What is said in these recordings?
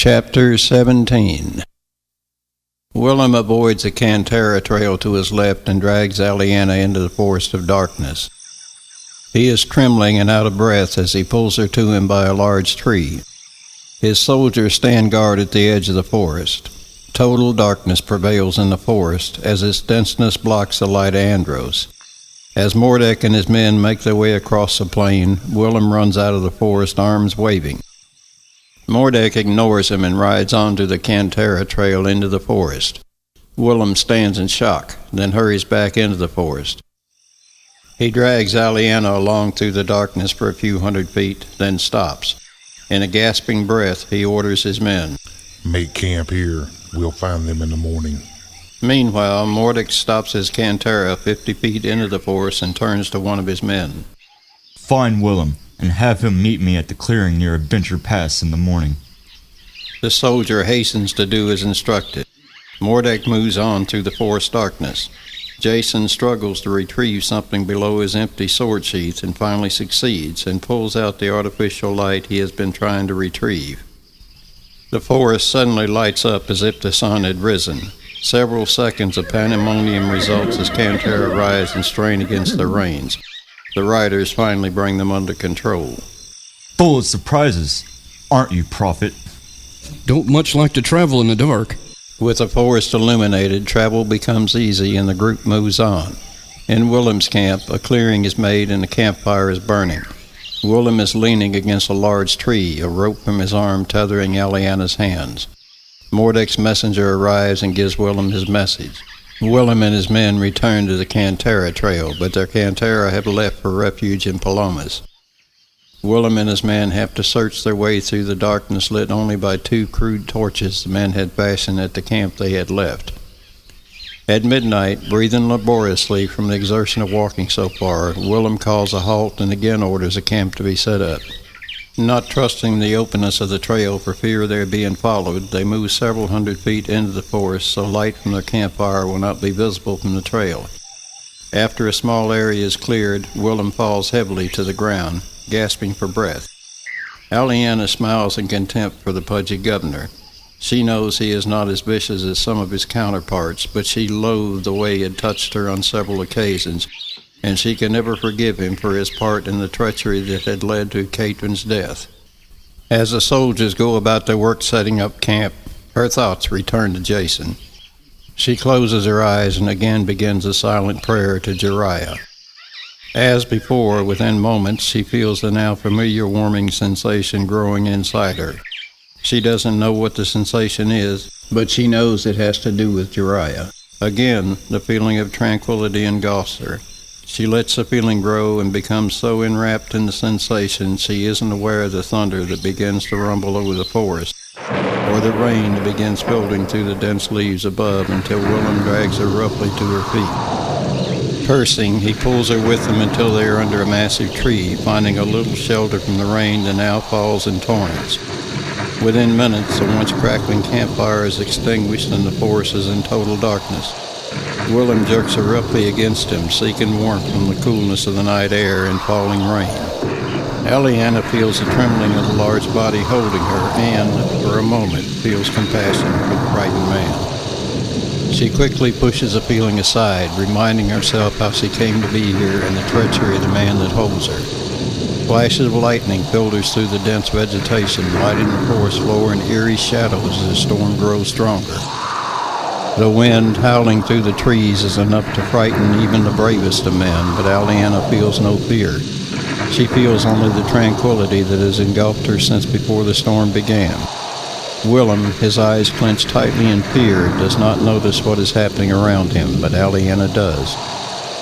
Chapter 17. Willem avoids the Cantera trail to his left and drags Aliana into the forest of darkness. He is trembling and out of breath as he pulls her to him by a large tree. His soldiers stand guard at the edge of the forest. Total darkness prevails in the forest as its denseness blocks the light of Andros. As Mordek and his men make their way across the plain, Willem runs out of the forest, arms waving. Mordek ignores him and rides onto the Cantera trail into the forest. Willem stands in shock, then hurries back into the forest. He drags Aliana along through the darkness for a few hundred feet, then stops. In a gasping breath, he orders his men, "Make camp here. We'll find them in the morning." Meanwhile, Mordek stops his Cantera 50 feet into the forest and turns to one of his men. "Find Willem, and have him meet me at the clearing near Adventure Pass in the morning." The soldier hastens to do as instructed. Mordek moves on through the forest darkness. Jason struggles to retrieve something below his empty sword sheath and finally succeeds and pulls out the artificial light he has been trying to retrieve. The forest suddenly lights up as if the sun had risen. Several seconds of pandemonium results as Cantera rise and strain against the reins. The riders finally bring them under control. "Full of surprises, aren't you, Prophet?" "Don't much like to travel in the dark." With the forest illuminated, travel becomes easy and the group moves on. In Willem's camp, a clearing is made and a campfire is burning. Willem is leaning against a large tree, a rope from his arm tethering Aliana's hands. Mordek's messenger arrives and gives Willem his message. Willem and his men return to the Cantera trail, but their Cantera have left for refuge in Palomas. Willem and his men have to search their way through the darkness lit only by 2 crude torches the men had fashioned at the camp they had left. At midnight, breathing laboriously from the exertion of walking so far, Willem calls a halt and again orders a camp to be set up. Not trusting the openness of the trail for fear of their being followed, they move several hundred feet into the forest so light from their campfire will not be visible from the trail. After a small area is cleared, Willem falls heavily to the ground, gasping for breath. Aliana smiles in contempt for the pudgy governor. She knows he is not as vicious as some of his counterparts, but she loathed the way he had touched her on several occasions, and she can never forgive him for his part in the treachery that had led to Caitlin's death. As the soldiers go about their work setting up camp, her thoughts return to Jason. She closes her eyes and again begins a silent prayer to Jeriah. As before, within moments, she feels the now familiar warming sensation growing inside her. She doesn't know what the sensation is, but she knows it has to do with Jeriah. Again, the feeling of tranquility engulfs her. She lets the feeling grow and becomes so enwrapped in the sensation she isn't aware of the thunder that begins to rumble over the forest, or the rain that begins filtering through the dense leaves above until Willem drags her roughly to her feet. Cursing, he pulls her with him until they are under a massive tree, finding a little shelter from the rain that now falls in torrents. Within minutes, the once crackling campfire is extinguished and the forest is in total darkness. Willem jerks her roughly against him, seeking warmth from the coolness of the night air and falling rain. Aliana feels the trembling of the large body holding her and, for a moment, feels compassion for the frightened man. She quickly pushes the feeling aside, reminding herself how she came to be here and the treachery of the man that holds her. Flashes of lightning filters through the dense vegetation, lighting the forest floor in eerie shadows as the storm grows stronger. The wind howling through the trees is enough to frighten even the bravest of men, but Aliana feels no fear. She feels only the tranquility that has engulfed her since before the storm began. Willem, his eyes clenched tightly in fear, does not notice what is happening around him, but Aliana does.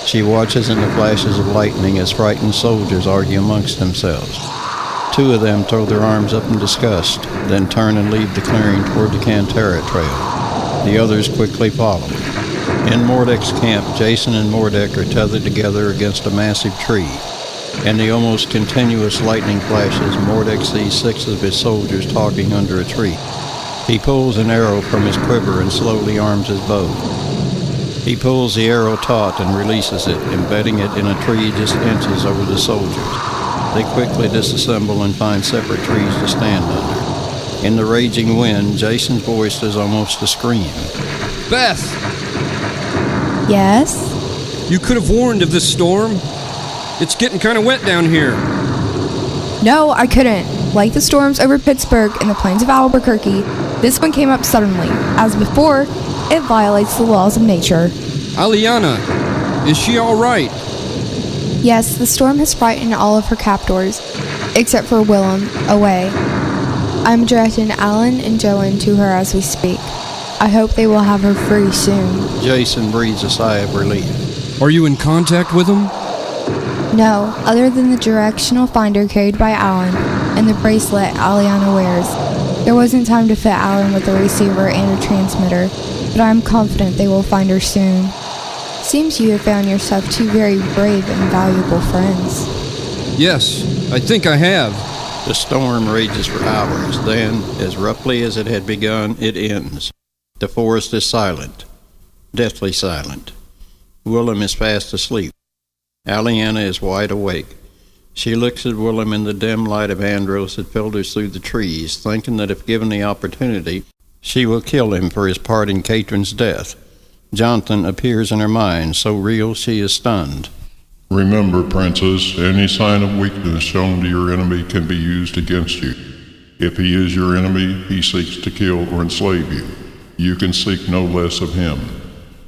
She watches in the flashes of lightning as frightened soldiers argue amongst themselves. 2 of them throw their arms up in disgust, then turn and leave the clearing toward the Cantera trail. The others quickly follow. In Mordek's camp, Jason and Mordek are tethered together against a massive tree. In the almost continuous lightning flashes, Mordek sees 6 of his soldiers talking under a tree. He pulls an arrow from his quiver and slowly arms his bow. He pulls the arrow taut and releases it, embedding it in a tree just inches over the soldiers. They quickly disassemble and find separate trees to stand under. In the raging wind, Jason's voice is almost a scream. Beth, Yes? you could have warned of this storm. It's getting kind of wet down here. No, I couldn't. Like the storms over Pittsburgh and the plains of Albuquerque, this one came up suddenly. As before, it violates the laws of nature. Aliana, is she all right? Yes, the storm has frightened all of her captors, except for Willem, away. I'm directing Alan and Joan to her as we speak. I hope they will have her free soon. Jason breathes a sigh of relief. Are you in contact with them? No, other than the directional finder carried by Alan and the bracelet Aliana wears. There wasn't time to fit Alan with a receiver and a transmitter, but I'm confident they will find her soon. Seems you have found yourself two very brave and valuable friends. Yes, I think I have. The storm rages for hours. Then, as roughly as it had begun, it ends. The forest is silent, deathly silent. Willem is fast asleep. Aliana is wide awake. She looks at Willem in the dim light of Andros that filters through the trees, thinking that if given the opportunity, she will kill him for his part in Katrin's death. Jonathan appears in her mind, so real she is stunned. Remember, Princess, any sign of weakness shown to your enemy can be used against you. If he is your enemy, he seeks to kill or enslave you. You can seek no less of him.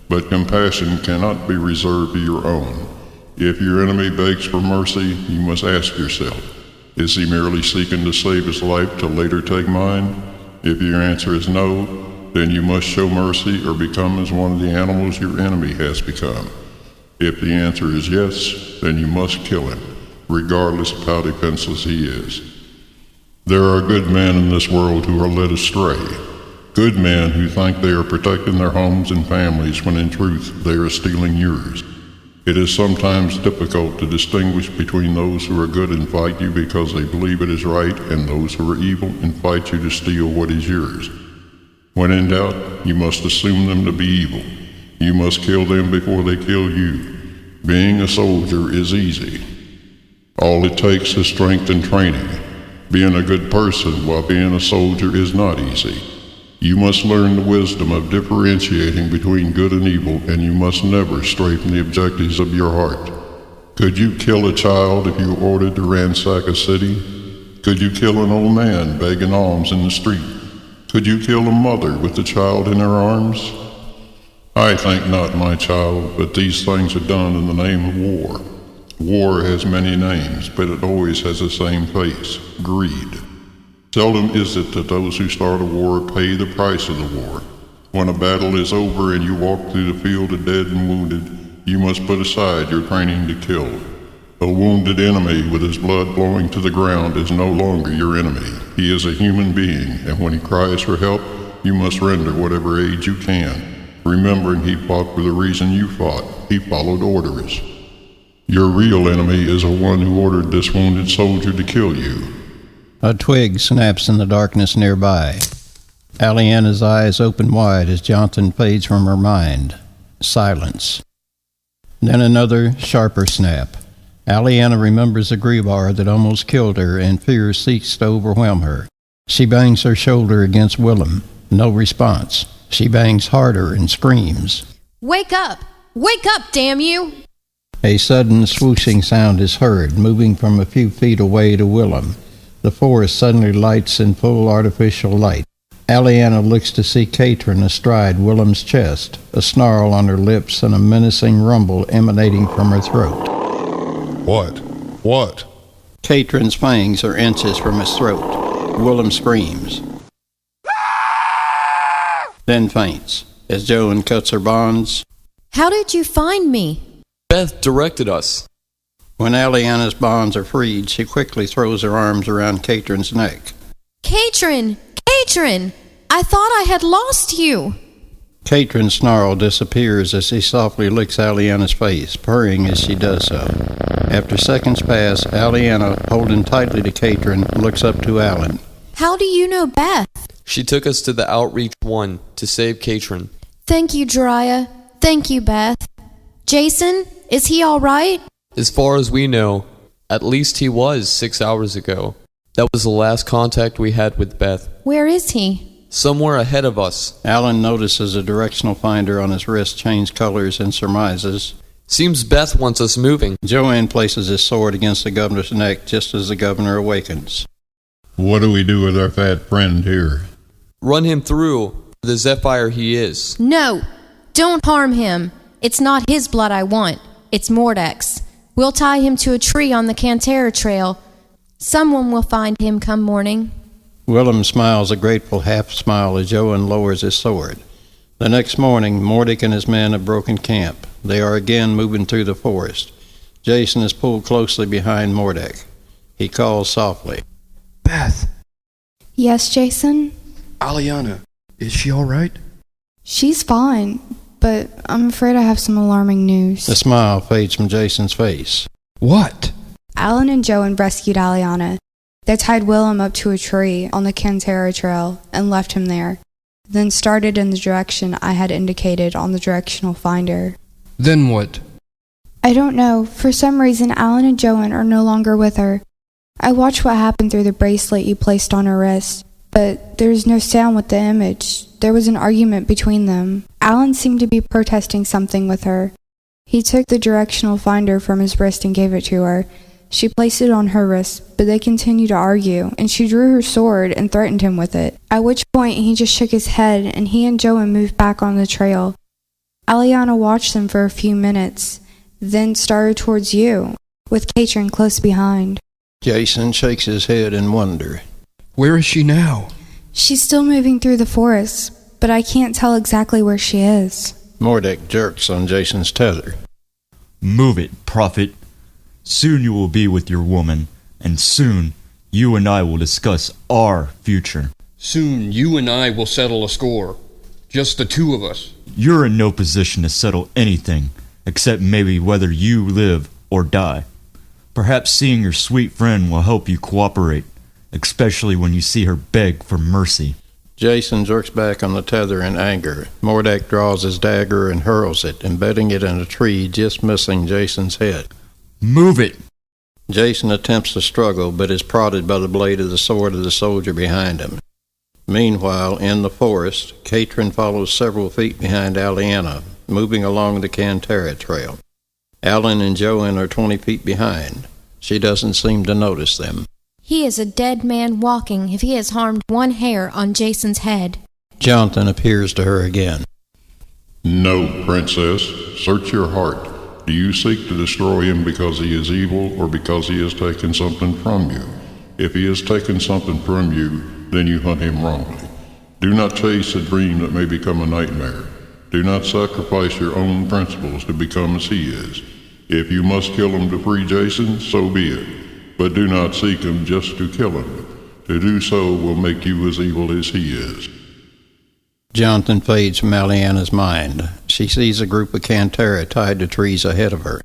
But compassion cannot be reserved to your own. If your enemy begs for mercy, you must ask yourself, is he merely seeking to save his life to later take mine? If your answer is no, then you must show mercy or become as one of the animals your enemy has become. If the answer is yes, then you must kill him, regardless of how defenseless he is. There are good men in this world who are led astray. Good men who think they are protecting their homes and families when in truth they are stealing yours. It is sometimes difficult to distinguish between those who are good and fight you because they believe it is right and those who are evil and fight you to steal what is yours. When in doubt, you must assume them to be evil. You must kill them before they kill you. Being a soldier is easy. All it takes is strength and training. Being a good person while being a soldier is not easy. You must learn the wisdom of differentiating between good and evil, and you must never stray from the objectives of your heart. Could you kill a child if you were ordered to ransack a city? Could you kill an old man begging alms in the street? Could you kill a mother with the child in her arms? I think not, my child, but these things are done in the name of war. War has many names, but it always has the same face: greed. Seldom is it that those who start a war pay the price of the war. When a battle is over and you walk through the field of dead and wounded, you must put aside your training to kill. A wounded enemy with his blood flowing to the ground is no longer your enemy. He is a human being, and when he cries for help, you must render whatever aid you can. Remembering he fought for the reason you fought. He followed orders. Your real enemy is the one who ordered this wounded soldier to kill you. A twig snaps in the darkness nearby. Aliana's eyes open wide as Jonathan fades from her mind. Silence. Then another, sharper snap. Aliana remembers the Griebar that almost killed her, and fear seeks to overwhelm her. She bangs her shoulder against Willem. No response. She bangs harder and screams. Wake up! Wake up, damn you! A sudden swooshing sound is heard, moving from a few feet away to Willem. The forest suddenly lights in full artificial light. Aliana looks to see Katrin astride Willem's chest, a snarl on her lips and a menacing rumble emanating from her throat. What? Katrin's fangs are inches from his throat. Willem screams. Then faints. As Joan cuts her bonds. How did you find me? Beth directed us. When Aliana's bonds are freed, she quickly throws her arms around Katrin's neck. Katrin! Katrin! I thought I had lost you! Katrin's snarl disappears as she softly licks Aliana's face, purring as she does so. After seconds pass, Aliana, holding tightly to Katrin, looks up to Alan. How do you know Beth? She took us to the Outreach 1 to save Katrin. Thank you, Jiraiya. Thank you, Beth. Jason, is he all right? As far as we know, at least he was 6 hours ago. That was the last contact we had with Beth. Where is he? Somewhere ahead of us. Alan notices a directional finder on his wrist change colors and surmises. Seems Beth wants us moving. Joanne places his sword against the governor's neck just as the governor awakens. What do we do with our fat friend here? Run him through the Zephyr he is. No, don't harm him. It's not his blood I want. It's Mordec's. We'll tie him to a tree on the Cantera trail. Someone will find him come morning. Willem smiles a grateful half-smile as Joanne lowers his sword. The next morning, Mordick and his men have broken camp. They are again moving through the forest. Jason is pulled closely behind Mordick. He calls softly. Beth, Yes, Jason? Aliana, is she all right? She's fine, but I'm afraid I have some alarming news. The smile fades from Jason's face. What? Alan and Joan rescued Aliana. They tied Willem up to a tree on the Cantera trail and left him there, then started in the direction I had indicated on the directional finder. Then what? I don't know. For some reason, Alan and Joan are no longer with her. I watched what happened through the bracelet you placed on her wrist, but there's no sound with the image. There was an argument between them. Alan seemed to be protesting something with her. He took the directional finder from his wrist and gave it to her. She placed it on her wrist, but they continued to argue, and she drew her sword and threatened him with it, at which point he just shook his head, and he and Joan moved back on the trail. Aliana watched them for a few minutes, then started towards you, with Katrin close behind. Jason shakes his head in wonder. Where is she now? She's still moving through the forest, but I can't tell exactly where she is. Mordick jerks on Jason's tether. Move it, prophet. Soon you will be with your woman, and soon you and I will discuss our future. Soon you and I will settle a score. Just the two of us. You're in no position to settle anything, except maybe whether you live or die. Perhaps seeing your sweet friend will help you cooperate, especially when you see her beg for mercy. Jason jerks back on the tether in anger. Mordick draws his dagger and hurls it, embedding it in a tree just missing Jason's head. Move it! Jason attempts to struggle, but is prodded by the blade of the sword of the soldier behind him. Meanwhile, in the forest, Katrin follows several feet behind Aliana, moving along the Cantera trail. Alan and Joan are 20 feet behind. She doesn't seem to notice them. He is a dead man walking if he has harmed one hair on Jason's head. Jonathan appears to her again. No, princess. Search your heart. Do you seek to destroy him because he is evil or because he has taken something from you? If he has taken something from you, then you hunt him wrongly. Do not chase a dream that may become a nightmare. Do not sacrifice your own principles to become as he is. If you must kill him to free Jason, so be it. But do not seek him just to kill him. To do so will make you as evil as he is. Jonathan fades from Aliana's mind. She sees a group of Cantera tied to trees ahead of her.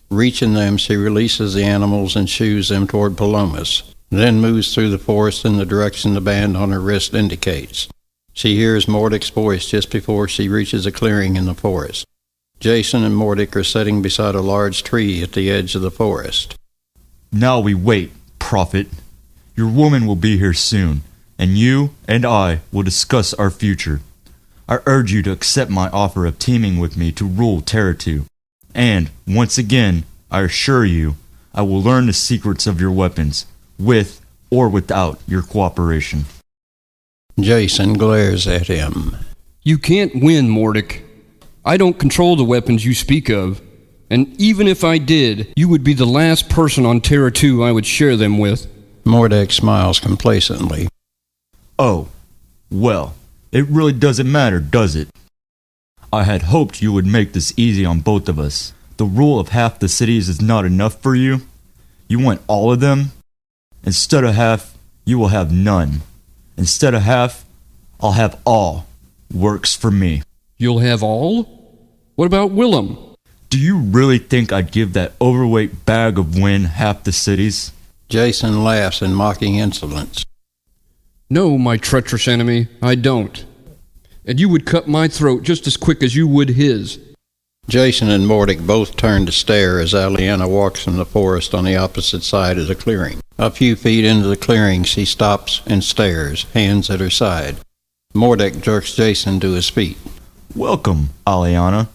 Reaching them, she releases the animals and shoos them toward Palomas, then moves through the forest in the direction the band on her wrist indicates. She hears Mordick's voice just before she reaches a clearing in the forest. Jason and Mordick are sitting beside a large tree at the edge of the forest. Now we wait, prophet. Your woman will be here soon, and you and I will discuss our future. I urge you to accept my offer of teaming with me to rule Terratoo. And, once again, I assure you, I will learn the secrets of your weapons, with or without your cooperation. Jason glares at him. You can't win, Mordick. I don't control the weapons you speak of. And even if I did, you would be the last person on Terratoo I would share them with. Mordick smiles complacently. Oh, well, it really doesn't matter, does it? I had hoped you would make this easy on both of us. The rule of half the cities is not enough for you? You want all of them? Instead of half, you will have none. Instead of half, I'll have all. Works for me. You'll have all? What about Willem? Do you really think I'd give that overweight bag of wind half the cities? Jason laughs in mocking insolence. No, my treacherous enemy, I don't. And you would cut my throat just as quick as you would his. Jason and Mordick both turn to stare as Aliana walks from the forest on the opposite side of the clearing. A few feet into the clearing, she stops and stares, hands at her side. Mordek jerks Jason to his feet. Welcome, Aliana.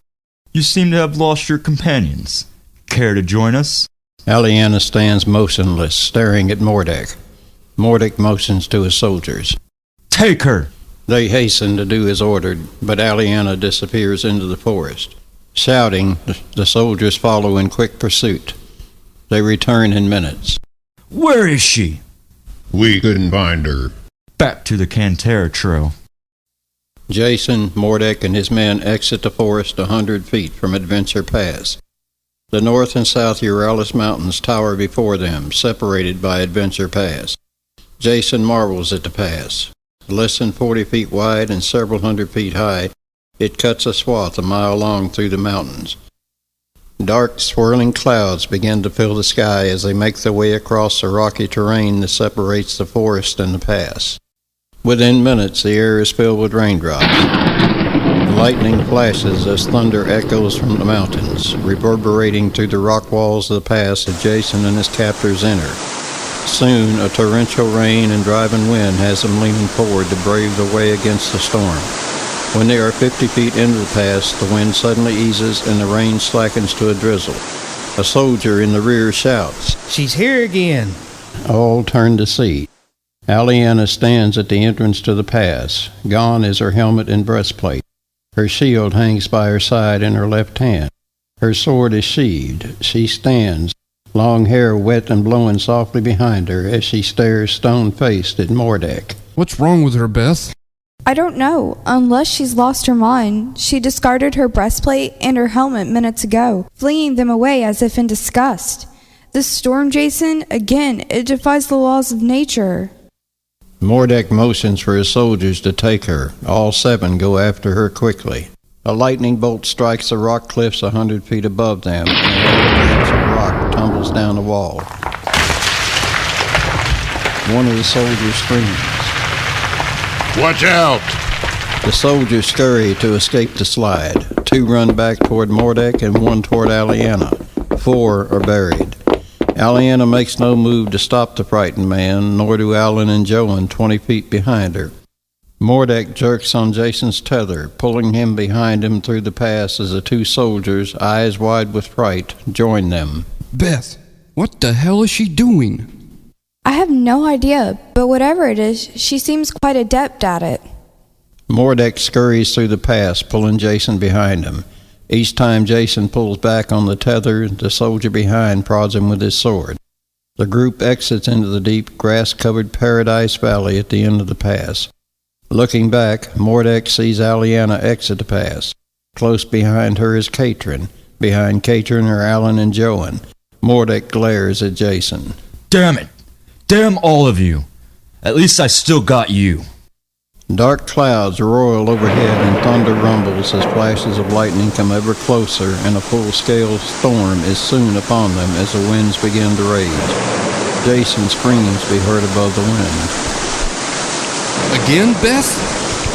You seem to have lost your companions. Care to join us? Aliana stands motionless, staring at Mordek. Mordek motions to his soldiers. Take her! They hasten to do as ordered, but Aliana disappears into the forest. Shouting, the soldiers follow in quick pursuit. They return in minutes. Where is she? We couldn't find her. Back to the Terratoo. Jason, Mordek, and his men exit the forest 100 feet from Adventure Pass. The North and South Uralus Mountains tower before them, separated by Adventure Pass. Jason marvels at the pass. Less than 40 feet wide and several hundred feet high, it cuts a swath a mile long through the mountains. Dark, swirling clouds begin to fill the sky as they make their way across the rocky terrain that separates the forest and the pass. Within minutes, the air is filled with raindrops. Lightning flashes as thunder echoes from the mountains, reverberating through the rock walls of the pass that Jason and his captors enter. Soon, a torrential rain and driving wind has them leaning forward to brave the way against the storm. When they are 50 feet into the pass, the wind suddenly eases and the rain slackens to a drizzle. A soldier in the rear shouts, "She's here again!" All turn to see. Aliana stands at the entrance to the pass. Gone is her helmet and breastplate. Her shield hangs by her side in her left hand. Her sword is sheathed. She stands, long hair wet and blowing softly behind her as she stares stone-faced at Mordek. What's wrong with her, Beth? I don't know, unless she's lost her mind. She discarded her breastplate and her helmet minutes ago, flinging them away as if in disgust. This storm, Jason, again, it defies the laws of nature. Mordek motions for his soldiers to take her. All 7 go after her quickly. A lightning bolt strikes the rock cliffs 100 feet above them, and a branch of rock tumbles down the wall. One of the soldiers screams. Watch out! The soldiers scurry to escape the slide. 2 run back toward Mordek and 1 toward Aliana. 4 are buried. Aliana makes no move to stop the frightened man, nor do Alan and Joan 20 feet behind her. Mordek jerks on Jason's tether, pulling him behind him through the pass as the 2 soldiers, eyes wide with fright, join them. Beth, what the hell is she doing? I have no idea, but whatever it is, she seems quite adept at it. Mordek scurries through the pass, pulling Jason behind him. Each time Jason pulls back on the tether, the soldier behind prods him with his sword. The group exits into the deep, grass-covered Paradise Valley at the end of the pass. Looking back, Mordek sees Aliana exit the pass. Close behind her is Katrin. Behind Katrin are Alan and Joan. Mordek glares at Jason. Damn it! Damn all of you! At least I still got you. Dark clouds roil overhead and thunder rumbles as flashes of lightning come ever closer, and a full-scale storm is soon upon them as the winds begin to rage. Jason's screams be heard above the wind. Again, Beth?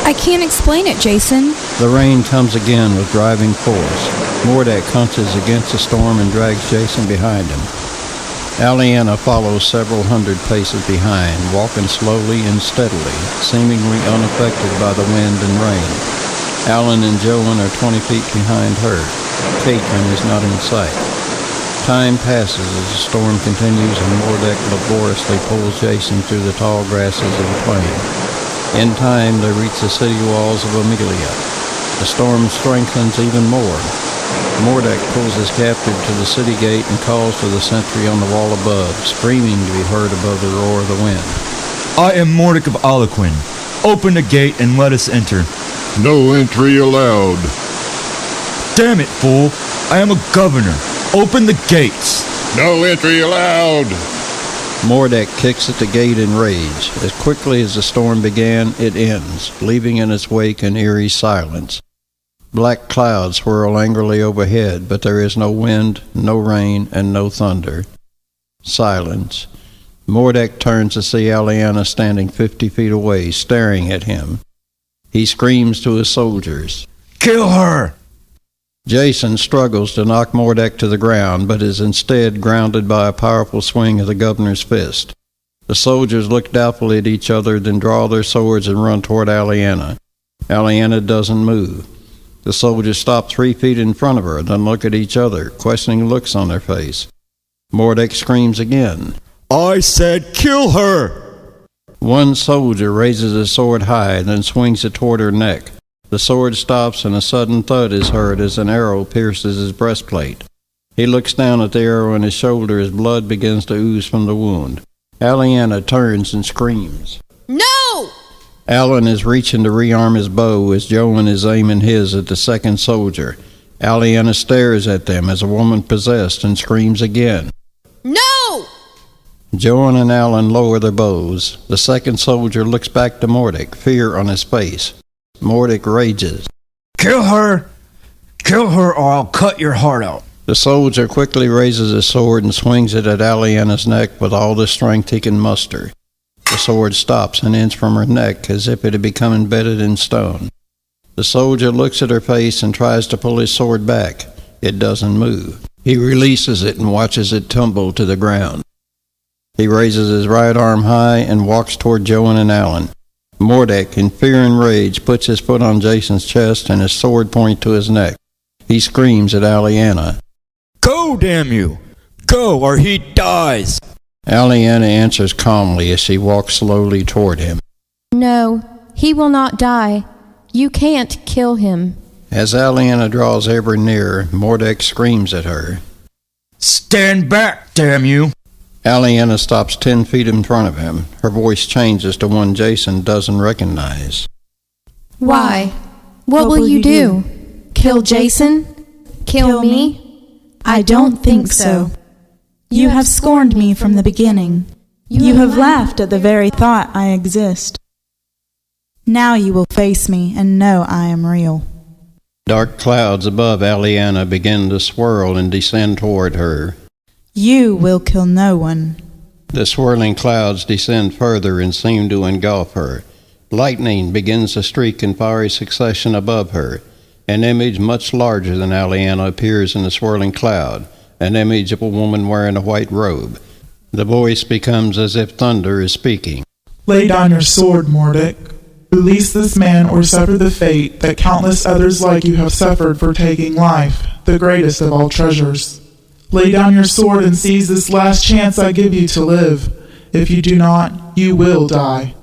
I can't explain it, Jason. The rain comes again with driving force. Mordek hunches against the storm and drags Jason behind him. Aliana follows several hundred paces behind, walking slowly and steadily, seemingly unaffected by the wind and rain. Alan and Joan are 20 feet behind her. Katrin is not in sight. Time passes as the storm continues and Mordek laboriously pulls Jason through the tall grasses of the plain. In time, they reach the city walls of Amelia. The storm strengthens even more. Mordek pulls his captive to the city gate and calls to the sentry on the wall above, screaming to be heard above the roar of the wind. I am Mordek of Aliquin. Open the gate and let us enter. No entry allowed. Damn it, fool! I am a governor. Open the gates. No entry allowed. Mordek kicks at the gate in rage. As quickly as the storm began, it ends, leaving in its wake an eerie silence. Black clouds swirl angrily overhead, but there is no wind, no rain, and no thunder. Silence. Mordek turns to see Aliana standing 50 feet away, staring at him. He screams to his soldiers, Kill her! Jason struggles to knock Mordek to the ground, but is instead grounded by a powerful swing of the governor's fist. The soldiers look doubtfully at each other, then draw their swords and run toward Aliana. Aliana doesn't move. The soldiers stop 3 feet in front of her, then look at each other, questioning looks on their face. Mordek screams again. I said kill her! One soldier raises his sword high, then swings it toward her neck. The sword stops, and a sudden thud is heard as an arrow pierces his breastplate. He looks down at the arrow in his shoulder as blood begins to ooze from the wound. Aliana turns and screams. No! Alan is reaching to rearm his bow as Joan is aiming his at the second soldier. Aliana stares at them as a woman possessed and screams again. No! Joan and Alan lower their bows. The second soldier looks back to Mordek, fear on his face. Mordek rages. Kill her! Kill her or I'll cut your heart out. The soldier quickly raises his sword and swings it at Aliana's neck with all the strength he can muster. The sword stops an inch from her neck as if it had become embedded in stone. The soldier looks at her face and tries to pull his sword back. It doesn't move. He releases it and watches it tumble to the ground. He raises his right arm high and walks toward Joan and Alan. Mordek, in fear and rage, puts his foot on Jason's chest and his sword point to his neck. He screams at Aliana. Go, damn you! Go, or he dies! Aliana answers calmly as she walks slowly toward him. No, he will not die. You can't kill him. As Aliana draws ever nearer, Mordek screams at her. Stand back, damn you! Aliana stops 10 feet in front of him. Her voice changes to one Jason doesn't recognize. Why? What will you do? Kill Jason? Kill me? I don't think so. You have scorned me from the beginning. You have laughed at the very thought I exist. Now you will face me and know I am real. Dark clouds above Aliana begin to swirl and descend toward her. You will kill no one. The swirling clouds descend further and seem to engulf her. Lightning begins to streak in fiery succession above her. An image much larger than Aliana appears in the swirling cloud, an image of a woman wearing a white robe. The voice becomes as if thunder is speaking. Lay down your sword, Mordek. Release this man or suffer the fate that countless others like you have suffered for taking life, the greatest of all treasures. Lay down your sword and seize this last chance I give you to live. If you do not, you will die.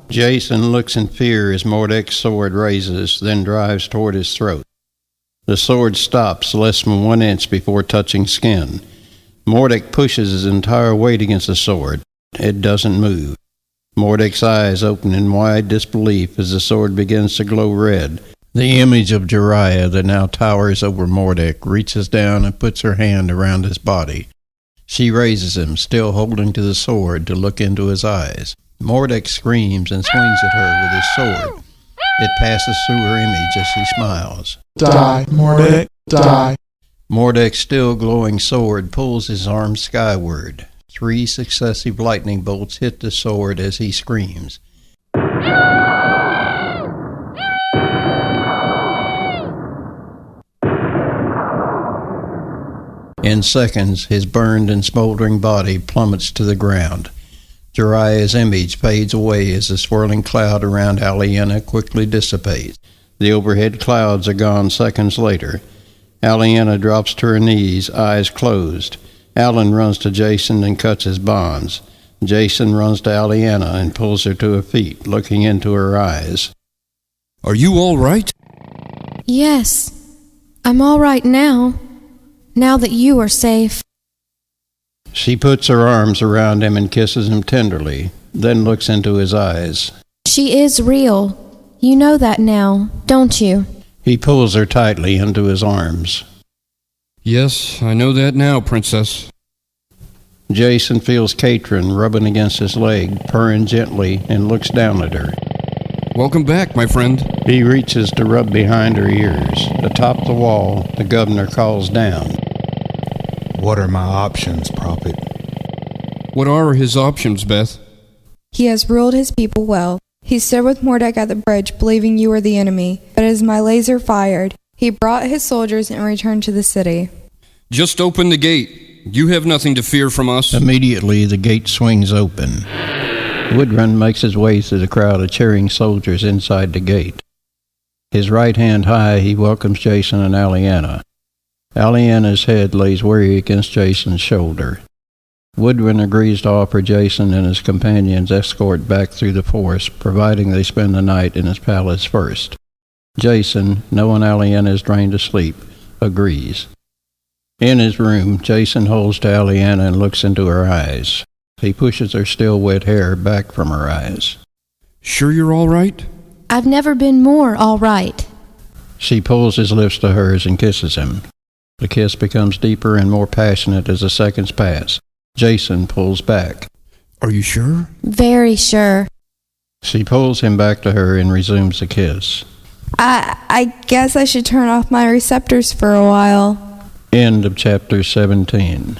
Jason looks in fear as Mordek's sword raises, then drives toward his throat. The sword stops less than 1 inch before touching skin. Mordek pushes his entire weight against the sword. It doesn't move. Mordek's eyes open in wide disbelief as the sword begins to glow red. The image of Jeriah that now towers over Mordek reaches down and puts her hand around his body. She raises him, still holding to the sword, to look into his eyes. Mordek screams and swings at her with his sword. It passes through her image as she smiles. Die, Mordek, die. Mordek's still glowing sword pulls his arm skyward. 3 successive lightning bolts hit the sword as he screams. In seconds, his burned and smoldering body plummets to the ground. Jeriah's image fades away as the swirling cloud around Aliana quickly dissipates. The overhead clouds are gone seconds later. Aliana drops to her knees, eyes closed. Alan runs to Jason and cuts his bonds. Jason runs to Aliana and pulls her to her feet, looking into her eyes. Are you all right? Yes, I'm all right now. Now that you are safe. She puts her arms around him and kisses him tenderly, then looks into his eyes. She is real. You know that now, don't you? He pulls her tightly into his arms. Yes, I know that now, Princess. Jason feels Katrin rubbing against his leg, purring gently, and looks down at her. Welcome back, my friend. He reaches to rub behind her ears. Atop the wall, the governor calls down. What are my options, Prophet? What are his options, Beth? He has ruled his people well. He stood with Mordek at the bridge, believing you were the enemy. But as my laser fired, He brought his soldiers and returned to the city. Just open the gate. You have nothing to fear from us. Immediately the gate swings open. Woodrun makes his way through the crowd of cheering soldiers inside the gate. His right hand high, he welcomes Jason and Aliana. Aliana's head lays weary against Jason's shoulder. Woodrun agrees to offer Jason and his companions escort back through the forest, providing they spend the night in his palace first. Jason, knowing Aliana is drained to sleep, agrees. In his room, Jason holds to Aliana and looks into her eyes. He pushes her still wet hair back from her eyes. Sure you're all right? I've never been more all right. She pulls his lips to hers and kisses him. The kiss becomes deeper and more passionate as the seconds pass. Jason pulls back. Are you sure? Very sure. She pulls him back to her and resumes the kiss. I guess I should turn off my receptors for a while. End of chapter 17.